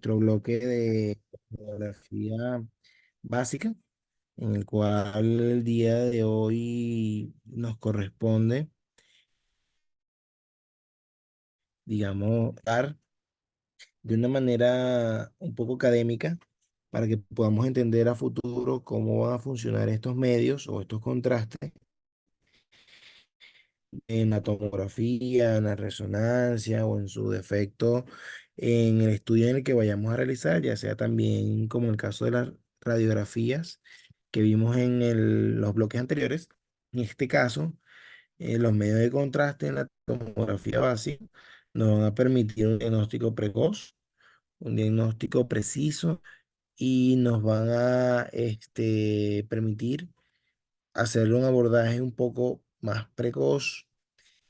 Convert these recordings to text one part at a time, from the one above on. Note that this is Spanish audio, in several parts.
nuestro bloque de geografía básica, en el cual el día de hoy nos corresponde, digamos, dar de una manera un poco académica para que podamos entender a futuro cómo van a funcionar estos medios o estos contrastes en la tomografía, en la resonancia o en su defecto en el estudio en el que vayamos a realizar, ya sea también como el caso de las radiografías que vimos en los bloques anteriores. En este caso, los medios de contraste en la tomografía básica nos van a permitir un diagnóstico precoz, un diagnóstico preciso y nos van a permitir hacer un abordaje un poco más precoz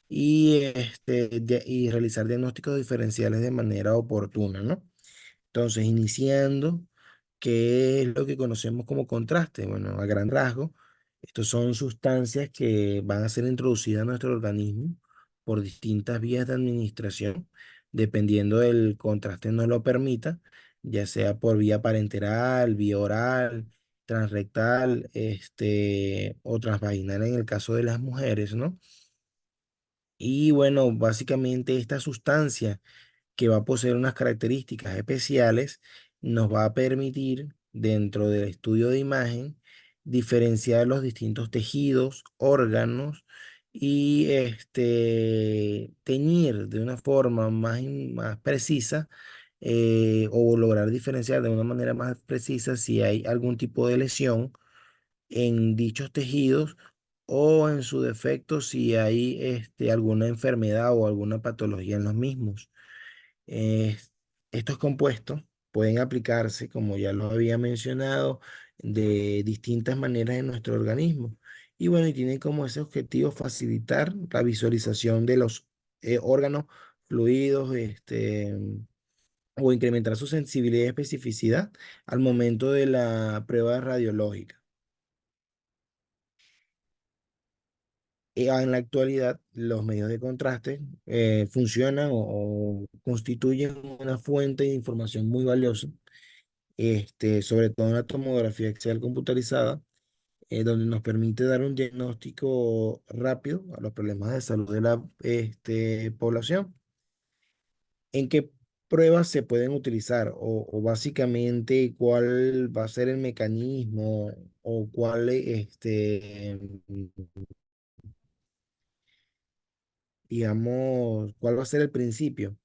y realizar diagnósticos diferenciales de manera oportuna, ¿no? Entonces, iniciando, ¿qué es lo que conocemos como contraste? Bueno, a gran rasgo, estos son sustancias que van a ser introducidas a nuestro organismo por distintas vías de administración, dependiendo del contraste nos lo permita, ya sea por vía parenteral, vía oral, transrectal, o transvaginal en el caso de las mujeres, ¿no? Y bueno, básicamente esta sustancia que va a poseer unas características especiales nos va a permitir, dentro del estudio de imagen, diferenciar los distintos tejidos, órganos y teñir de una forma más precisa, o lograr diferenciar de una manera más precisa si hay algún tipo de lesión en dichos tejidos o en su defecto si hay alguna enfermedad o alguna patología en los mismos. Eh, Estos compuestos pueden aplicarse, como ya lo había mencionado, de distintas maneras en nuestro organismo. Y bueno, y tienen como ese objetivo facilitar la visualización de los órganos fluidos, o incrementar su sensibilidad y especificidad al momento de la prueba radiológica. En la actualidad, los medios de contraste funcionan o constituyen una fuente de información muy valiosa, sobre todo en la tomografía axial computarizada, donde nos permite dar un diagnóstico rápido a los problemas de salud de la población. ¿En qué pruebas se pueden utilizar? O básicamente, ¿cuál va a ser el mecanismo o cuál, digamos, cuál va a ser el principio?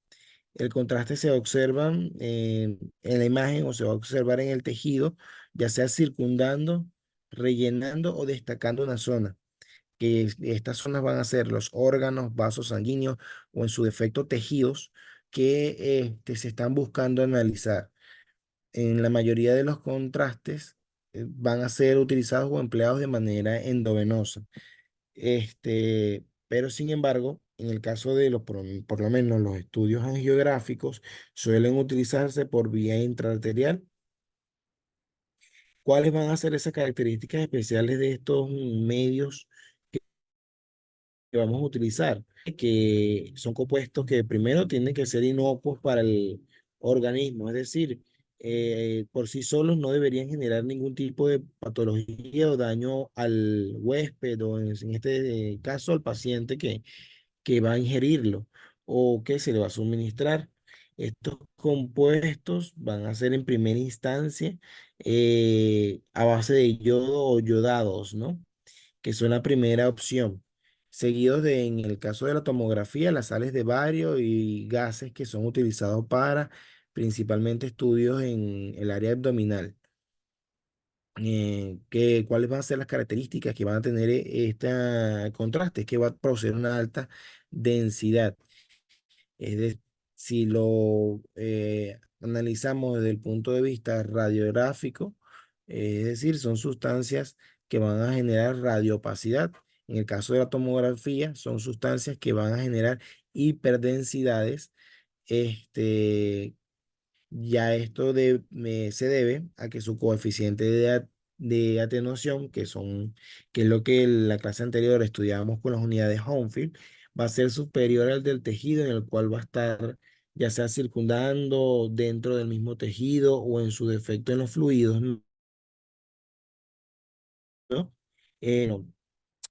El contraste se observa en la imagen o se va a observar en el tejido, ya sea circundando, rellenando o destacando una zona. Estas zonas van a ser los órganos, vasos sanguíneos o en su defecto tejidos que se están buscando analizar. En la mayoría de los contrastes van a ser utilizados o empleados de manera endovenosa. Pero sin embargo, en el caso de por lo menos los estudios angiográficos, suelen utilizarse por vía intraarterial. ¿Cuáles van a ser esas características especiales de estos medios que vamos a utilizar? Que son compuestos que primero tienen que ser inocuos para el organismo, es decir, por sí solos no deberían generar ningún tipo de patología o daño al huésped o en este caso al paciente que va a ingerirlo o que se le va a suministrar. Estos compuestos van a ser en primera instancia a base de yodo o yodados, ¿no? Que son la primera opción. Seguidos de, en el caso de la tomografía, las sales de bario y gases que son utilizados para principalmente estudios en el área abdominal. ¿Cuáles van a ser las características que van a tener este contraste? Es que va a producir una alta densidad. Si lo analizamos desde el punto de vista radiográfico, es decir, son sustancias que van a generar radiopacidad. En el caso de la tomografía, son sustancias que van a generar hiperdensidades. Este, ya se debe a que su coeficiente de atenuación, que es lo que en la clase anterior estudiábamos con las unidades Homefield, va a ser superior al del tejido en el cual va a estar ya sea circundando dentro del mismo tejido o en su defecto en los fluidos, ¿no? No,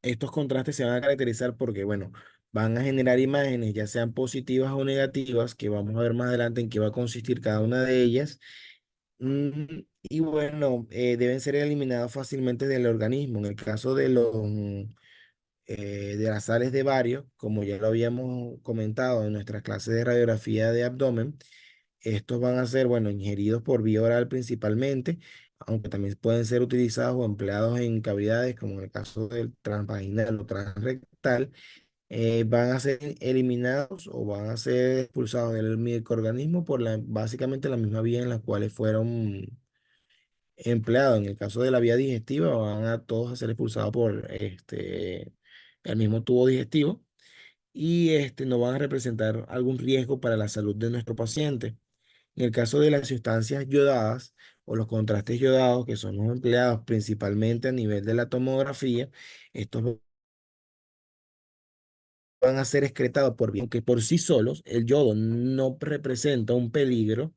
estos contrastes se van a caracterizar porque, bueno, van a generar imágenes, ya sean positivas o negativas, que vamos a ver más adelante en qué va a consistir cada una de ellas. Y bueno, deben ser eliminados fácilmente del organismo. En el caso de de las sales de bario, como ya lo habíamos comentado en nuestras clases de radiografía de abdomen, estos van a ser, bueno, ingeridos por vía oral principalmente, aunque también pueden ser utilizados o empleados en cavidades, como en el caso del transvaginal o transrectal. Van a ser eliminados o van a ser expulsados del microorganismo por básicamente la misma vía en la cuales fueron empleados. En el caso de la vía digestiva, van a todos a ser expulsados por el mismo tubo digestivo y no van a representar algún riesgo para la salud de nuestro paciente. En el caso de las sustancias yodadas o los contrastes yodados, que son los empleados principalmente a nivel de la tomografía, estos van a ser excretados por vía, aunque por sí solos el yodo no representa un peligro.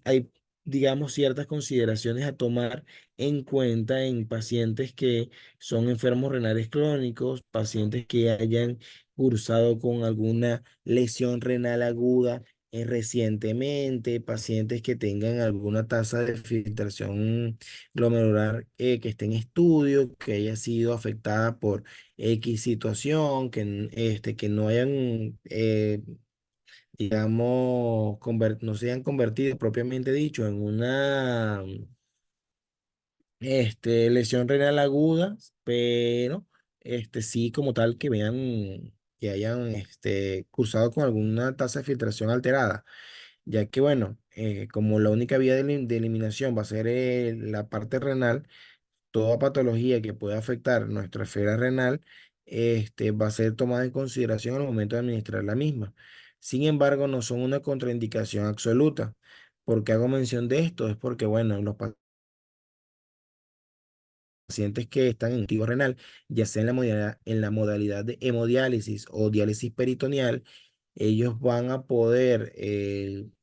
Hay, digamos, ciertas consideraciones a tomar en cuenta en pacientes que son enfermos renales crónicos, pacientes que hayan cursado con alguna lesión renal aguda recientemente, pacientes que tengan alguna tasa de filtración glomerular que esté en estudio, que haya sido afectada por X situación, que no hayan, digamos, no se hayan convertido propiamente dicho en una lesión renal aguda, pero sí como tal que vean, que hayan cursado con alguna tasa de filtración alterada, ya que bueno, como la única vía de eliminación va a ser la parte renal, toda patología que pueda afectar nuestra esfera renal, va a ser tomada en consideración al momento de administrar la misma. Sin embargo, no son una contraindicación absoluta. ¿Por qué hago mención de esto? Es porque, bueno, los pacientes que están en motivo renal, ya sea en la modalidad de hemodiálisis o diálisis peritoneal, ellos van a poder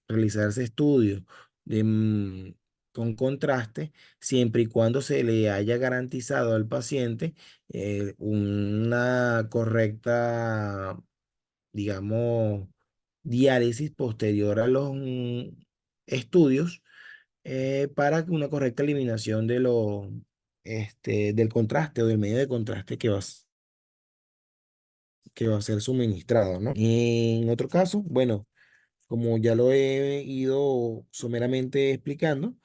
realizarse estudios de, con contraste siempre y cuando se le haya garantizado al paciente una correcta, digamos, diálisis posterior a los estudios para una correcta eliminación del contraste o del medio de contraste que va a ser suministrado, ¿no? En otro caso, bueno, como ya lo he ido someramente explicando,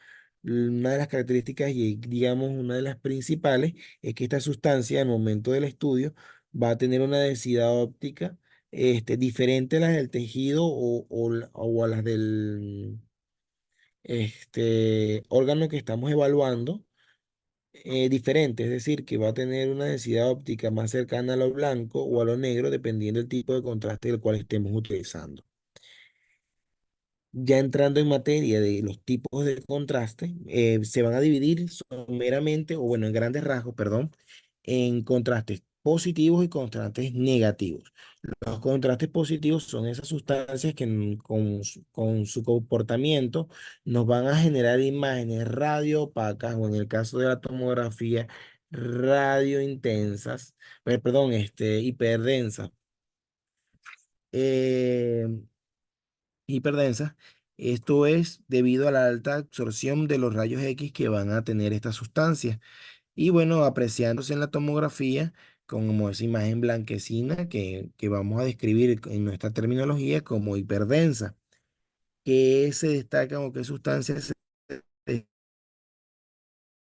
una de las características y digamos una de las principales es que esta sustancia al momento del estudio va a tener una densidad óptica diferente a las del tejido o a las del órgano que estamos evaluando, diferente, es decir, que va a tener una densidad óptica más cercana a lo blanco o a lo negro, dependiendo del tipo de contraste del cual estemos utilizando. Ya entrando en materia de los tipos de contraste, se van a dividir someramente, o bueno, en grandes rasgos, perdón, en contrastes positivos y contrastes negativos. Los contrastes positivos son esas sustancias que con su comportamiento nos van a generar imágenes radio opacas, o en el caso de la tomografía, radio intensas, perdón, hiperdensas. Eh, Hiperdensa. Esto es debido a la alta absorción de los rayos X que van a tener estas sustancias. Y bueno, apreciándose en la tomografía como esa imagen blanquecina que vamos a describir en nuestra terminología como hiperdensa. ¿Qué se destacan o qué sustancias se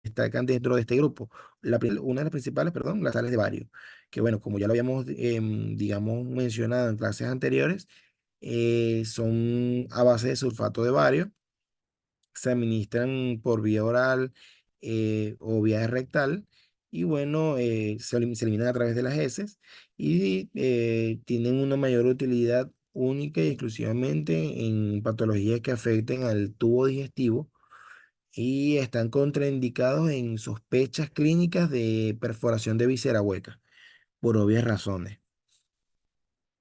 destacan dentro de este grupo? Una de las principales, perdón, las sales de bario, que bueno, como ya lo habíamos, digamos, mencionado en clases anteriores, son a base de sulfato de bario, se administran por vía oral o vía rectal y bueno, se eliminan a través de las heces y tienen una mayor utilidad única y exclusivamente en patologías que afecten al tubo digestivo y están contraindicados en sospechas clínicas de perforación de víscera hueca, por obvias razones.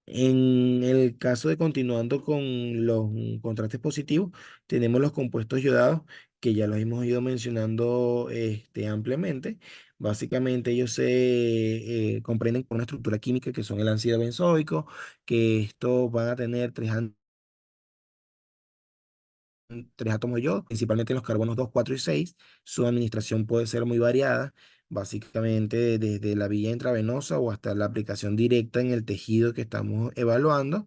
En el caso de continuando con los contrastes positivos, tenemos los compuestos yodados, que ya los hemos ido mencionando ampliamente. Básicamente ellos se comprenden por una estructura química que son el ácido benzoico, que estos van a tener tres átomos de yodo, principalmente los carbonos 2, 4 y 6. Su administración puede ser muy variada, básicamente desde la vía intravenosa o hasta la aplicación directa en el tejido que estamos evaluando,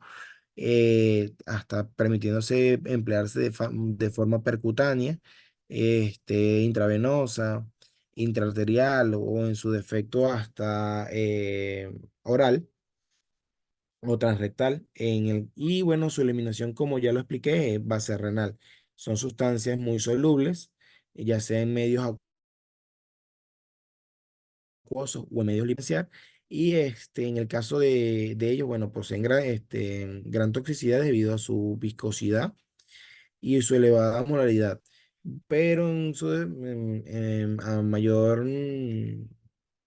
hasta permitiéndose emplearse de forma percutánea, intravenosa, intraarterial o en su defecto hasta oral o transrectal. Y bueno, su eliminación, como ya lo expliqué, va a ser renal. Son sustancias muy solubles, ya sea en medios acuosos o en medios licenciar. Y en el caso de ellos, bueno, poseen gran toxicidad debido a su viscosidad y su elevada molaridad. Pero a mayor,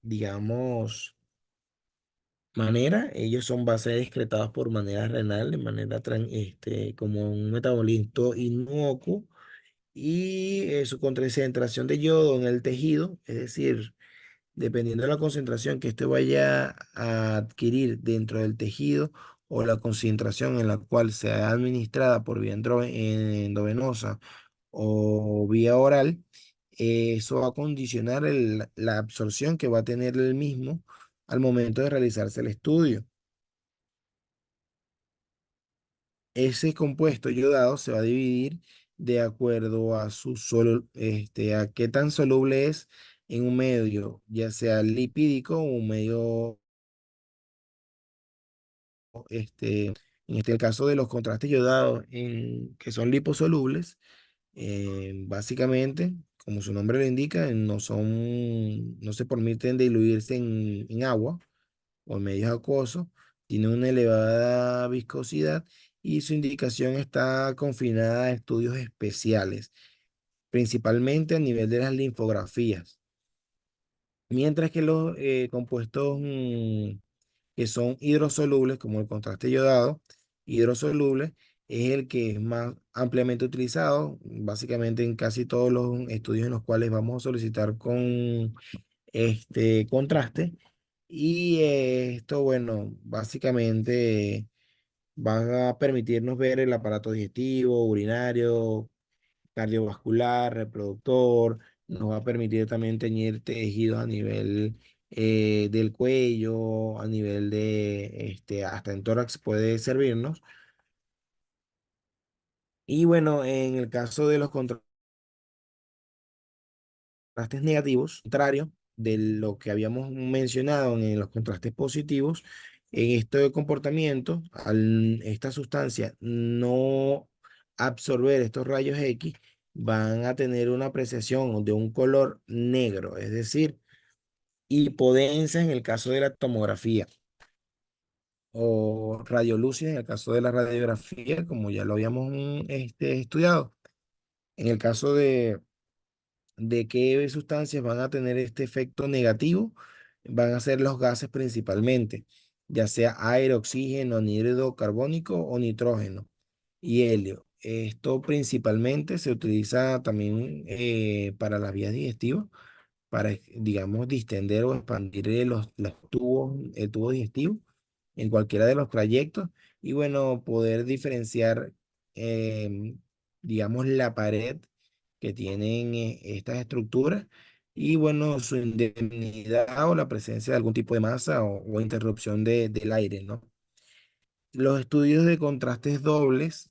digamos, manera, ellos son bases excretados por manera renal, de manera como un metabolito inocuo, y su concentración de yodo en el tejido, es decir, dependiendo de la concentración que este vaya a adquirir dentro del tejido o la concentración en la cual sea administrada por vía endovenosa o vía oral, eso va a condicionar la absorción que va a tener el mismo al momento de realizarse el estudio. Ese compuesto yodado se va a dividir de acuerdo a a qué tan soluble es en un medio, ya sea lipídico o un medio, en el caso de los contrastes yodados que son liposolubles, básicamente, como su nombre lo indica, no se permiten diluirse en agua o en medios acuosos, tiene una elevada viscosidad y su indicación está confinada a estudios especiales, principalmente a nivel de las linfografías. Mientras que los compuestos que son hidrosolubles, como el contraste yodado, hidrosoluble, es el que es más ampliamente utilizado, básicamente en casi todos los estudios en los cuales vamos a solicitar con este contraste. Y esto, bueno, básicamente va a permitirnos ver el aparato digestivo, urinario, cardiovascular, reproductor. Nos va a permitir también teñir tejidos a nivel del cuello, a nivel hasta en tórax puede servirnos. Y bueno, en el caso de los contrastes negativos, contrario de lo que habíamos mencionado en los contrastes positivos, en este comportamiento, al esta sustancia no absorber estos rayos X, van a tener una apreciación de un color negro, es decir, hipodensa en el caso de la tomografía o radiolúcida en el caso de la radiografía, como ya lo habíamos estudiado. En el caso de qué sustancias van a tener este efecto negativo, van a ser los gases principalmente, ya sea aire, oxígeno, anhídrido carbónico o nitrógeno y helio. Esto principalmente se utiliza también para las vías digestivas, para, digamos, distender o expandir el tubo digestivo en cualquiera de los trayectos y bueno, poder diferenciar, em, digamos, la pared que tienen estas estructuras y bueno, su indemnidad o la presencia de algún tipo de masa o interrupción del aire, ¿no? Los estudios de contrastes dobles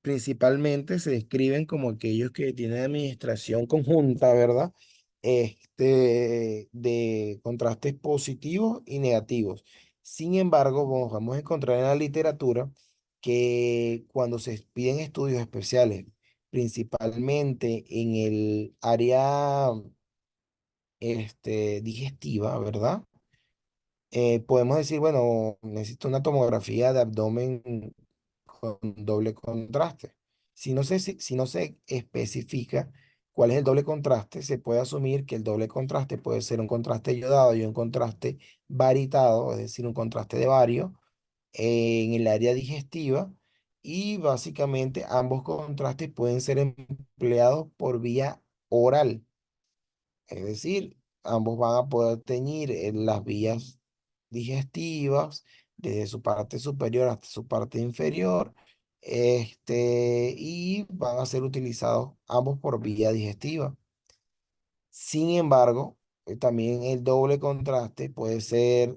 principalmente se describen como aquellos que tienen administración conjunta, ¿verdad? De contrastes positivos y negativos. Sin embargo, vamos a encontrar en la literatura que cuando se piden estudios especiales, principalmente en el área digestiva, ¿verdad? Podemos decir, bueno, necesito una tomografía de abdomen con doble contraste. Si no se especifica cuál es el doble contraste, se puede asumir que el doble contraste puede ser un contraste iodado y un contraste varitado, es decir, un contraste de bario, en el área digestiva y básicamente ambos contrastes pueden ser empleados por vía oral. Es decir, ambos van a poder teñir en las vías digestivas, desde su parte superior hasta su parte inferior, y van a ser utilizados ambos por vía digestiva. Sin embargo, también el doble contraste puede ser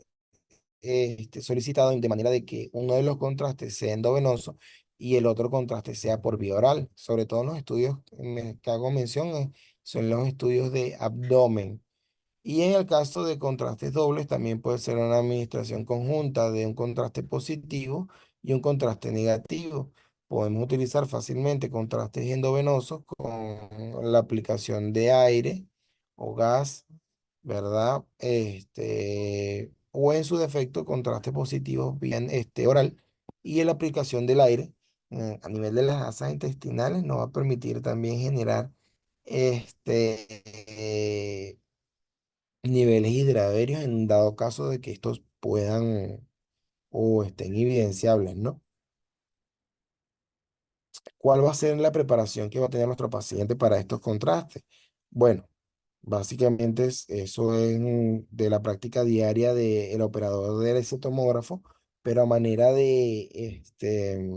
solicitado de manera de que uno de los contrastes sea endovenoso y el otro contraste sea por vía oral. Sobre todo en los estudios que hago mención, son los estudios de abdomen. Y en el caso de contrastes dobles, también puede ser una administración conjunta de un contraste positivo y un contraste negativo. Podemos utilizar fácilmente contrastes endovenosos con la aplicación de aire o gas, ¿verdad? O en su defecto, contrastes positivos vía oral y en la aplicación del aire a nivel de las asas intestinales nos va a permitir también generar niveles hidraderios en dado caso de que estos puedan o estén evidenciables, ¿no? ¿Cuál va a ser la preparación que va a tener nuestro paciente para estos contrastes? Bueno, básicamente eso es de la práctica diaria del operador del tomógrafo, pero a manera de,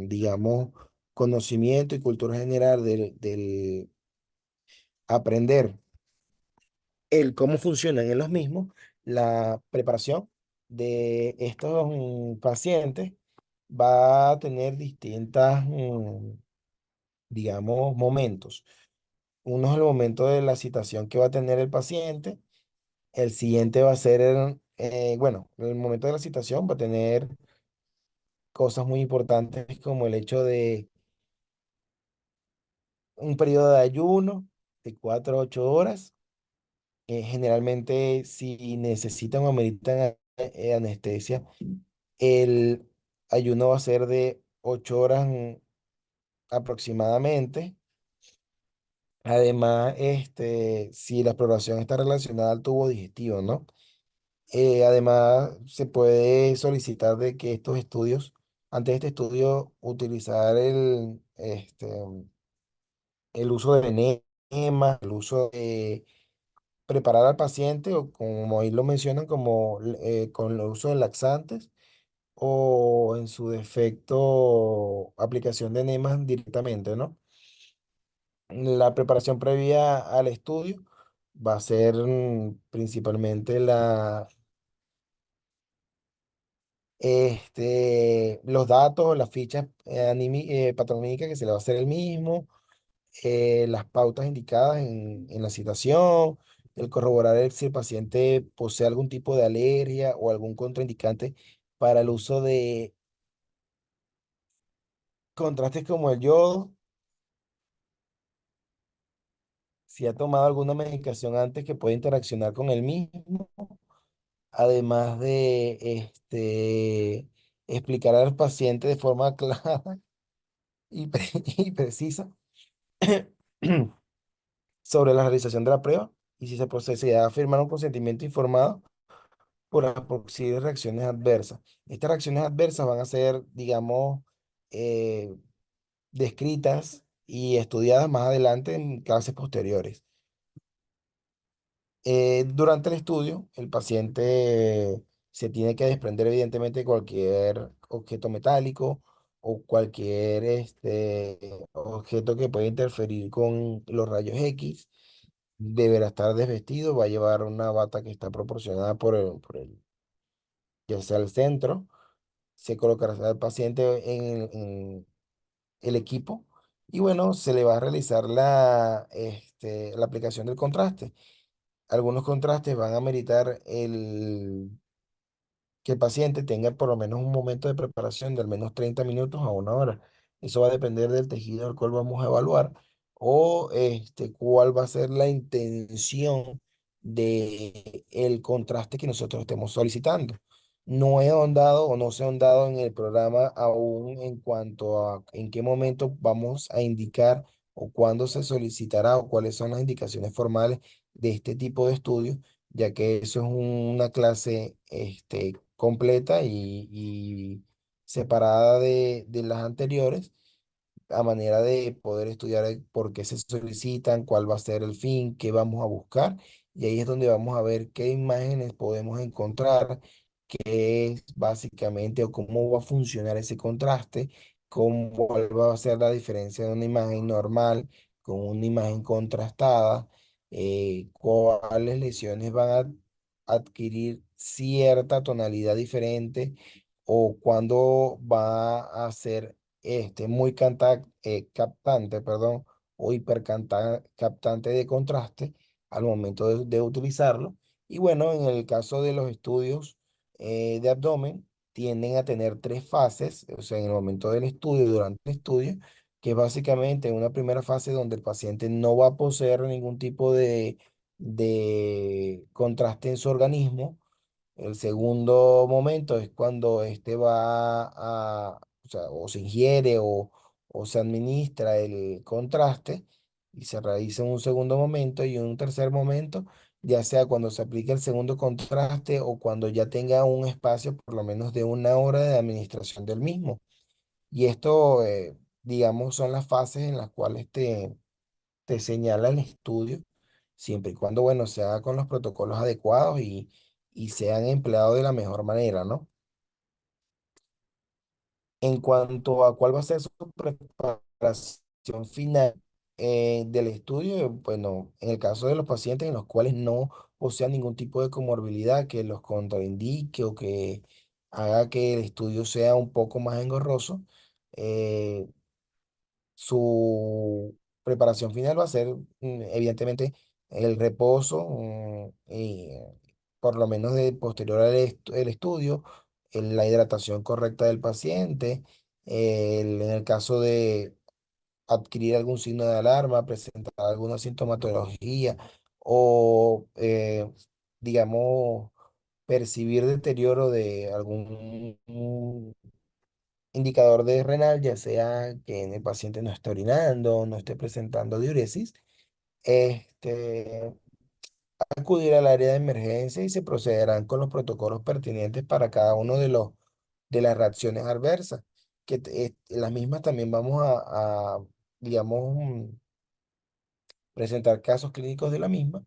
digamos, conocimiento y cultura general del aprender el cómo funcionan en los mismos, la preparación de estos pacientes va a tener distintas, digamos, momentos. Uno es el momento de la citación que va a tener el paciente. El siguiente va a ser, bueno, el momento de la citación va a tener cosas muy importantes como el hecho de un periodo de ayuno de 4 a 8 horas. Generalmente, si necesitan o ameritan anestesia, el ayuno va a ser de 8 horas aproximadamente. Además, si la exploración está relacionada al tubo digestivo, ¿no? Además, se puede solicitar de que estos estudios, antes de este estudio, utilizar el uso de enemas, el uso de preparar al paciente, o como ahí lo mencionan, como con el uso de laxantes, o en su defecto, aplicación de enemas directamente, ¿no? La preparación previa al estudio va a ser principalmente los datos, las fichas patológicas que se le va a hacer el mismo, las pautas indicadas en la citación, el corroborar si el paciente posee algún tipo de alergia o algún contraindicante para el uso de contrastes como el yodo, si ha tomado alguna medicación antes que puede interaccionar con el mismo, además de explicar al paciente de forma clara y precisa sobre la realización de la prueba y si se procede a firmar un consentimiento informado por las posibles reacciones adversas. Estas reacciones adversas van a ser, digamos, eh, descritas y estudiadas más adelante en clases posteriores. Durante el estudio, el paciente se tiene que desprender evidentemente de cualquier objeto metálico o cualquier objeto que pueda interferir con los rayos X. Deberá estar desvestido, va a llevar una bata que está proporcionada ya sea el centro. Se colocará al paciente en el equipo y bueno, se le va a realizar la aplicación del contraste. Algunos contrastes van a meritar que el paciente tenga por lo menos un momento de preparación de al menos 30 minutos a 1 hora. Eso va a depender del tejido al cual vamos a evaluar o cuál va a ser la intención de el contraste que nosotros estemos solicitando. No he ahondado o no se ha ahondado en el programa aún en cuanto a en qué momento vamos a indicar o cuándo se solicitará o cuáles son las indicaciones formales de este tipo de estudios, ya que eso es una clase completa y separada de las anteriores, a manera de poder estudiar el por qué se solicitan, cuál va a ser el fin, qué vamos a buscar. Y ahí es donde vamos a ver qué imágenes podemos encontrar, qué es básicamente o cómo va a funcionar ese contraste, cuál va a ser la diferencia de una imagen normal con una imagen contrastada, cuáles lesiones van a adquirir cierta tonalidad diferente o cuándo va a ser muy captante, perdón, o captante de contraste al momento de utilizarlo. Y bueno, en el caso de los estudios de abdomen, tienden a tener tres fases, o sea, en el momento del estudio, durante el estudio, que es básicamente una primera fase donde el paciente no va a poseer ningún tipo de contraste en su organismo. El segundo momento es cuando este va o sea, o se ingiere o se administra el contraste y se realiza en un segundo momento y en un tercer momento, ya sea cuando se aplique el segundo contraste o cuando ya tenga un espacio por lo menos de una hora de administración del mismo. Y esto, digamos, son las fases en las cuales te señala el estudio, siempre y cuando, bueno, se haga con los protocolos adecuados y sean empleados de la mejor manera, ¿no? En cuanto a cuál va a ser su preparación final del estudio, bueno, en el caso de los pacientes en los cuales no posean ningún tipo de comorbilidad que los contraindique o que haga que el estudio sea un poco más engorroso, eh, su preparación final va a ser, evidentemente, el reposo, y por lo menos de posterior el estudio, la hidratación correcta del paciente, en el caso de adquirir algún signo de alarma, presentar alguna sintomatología o, digamos, percibir deterioro de algún indicador de renal, ya sea que el paciente no esté orinando, no esté presentando diuresis, este, acudir al área de emergencia y se procederán con los protocolos pertinentes para cada uno de las reacciones adversas, que las mismas también vamos digamos, presentar casos clínicos de la misma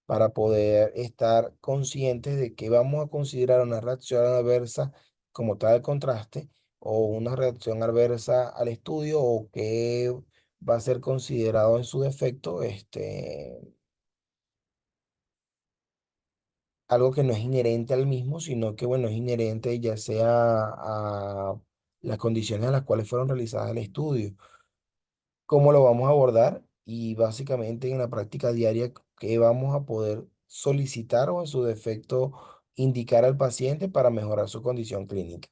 para poder estar conscientes de que vamos a considerar una reacción adversa como tal contraste o una reacción adversa al estudio o que va a ser considerado en su defecto algo que no es inherente al mismo, sino que bueno, es inherente ya sea a las condiciones a las cuales fueron realizadas el estudio. ¿Cómo lo vamos a abordar? Y básicamente en la práctica diaria, ¿qué vamos a poder solicitar o en su defecto indicar al paciente para mejorar su condición clínica?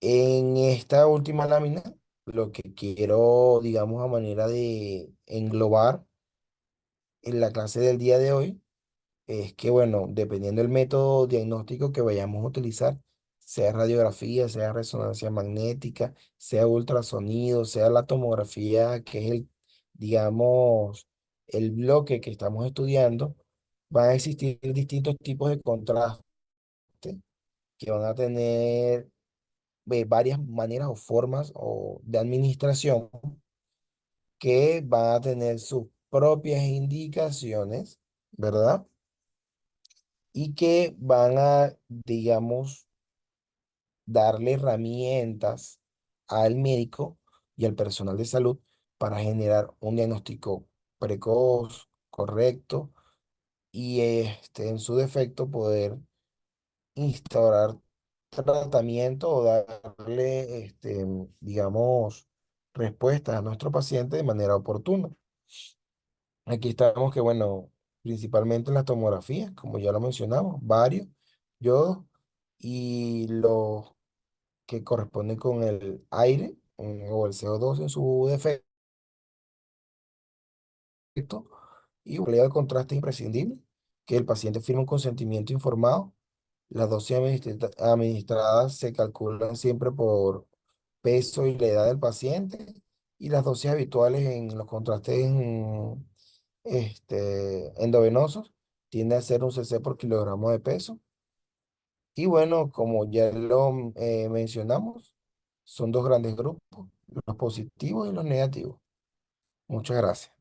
En esta última lámina, lo que quiero, digamos, a manera de englobar en la clase del día de hoy, es que, bueno, dependiendo del método diagnóstico que vayamos a utilizar, sea radiografía, sea resonancia magnética, sea ultrasonido, sea la tomografía, que es digamos, el bloque que estamos estudiando, van a existir distintos tipos de contraste que van a tener varias maneras o formas de administración que van a tener sus propias indicaciones, ¿verdad? Y que van a, digamos, darle herramientas al médico y al personal de salud para generar un diagnóstico precoz, correcto, y en su defecto poder instaurar tratamiento o darle, digamos, respuestas a nuestro paciente de manera oportuna. Aquí estamos que, bueno, principalmente en las tomografías, como ya lo mencionamos, varios, yodo, y los que corresponden con el aire, o el CO2 en su defecto, y un empleo de contraste imprescindible, que el paciente firme un consentimiento informado. Las dosis administradas se calculan siempre por peso y la edad del paciente, y las dosis habituales en los contrastes endovenosos tiende a ser un cc por kilogramo de peso. Y bueno, como ya lo mencionamos, son dos grandes grupos, los positivos y los negativos. Muchas gracias.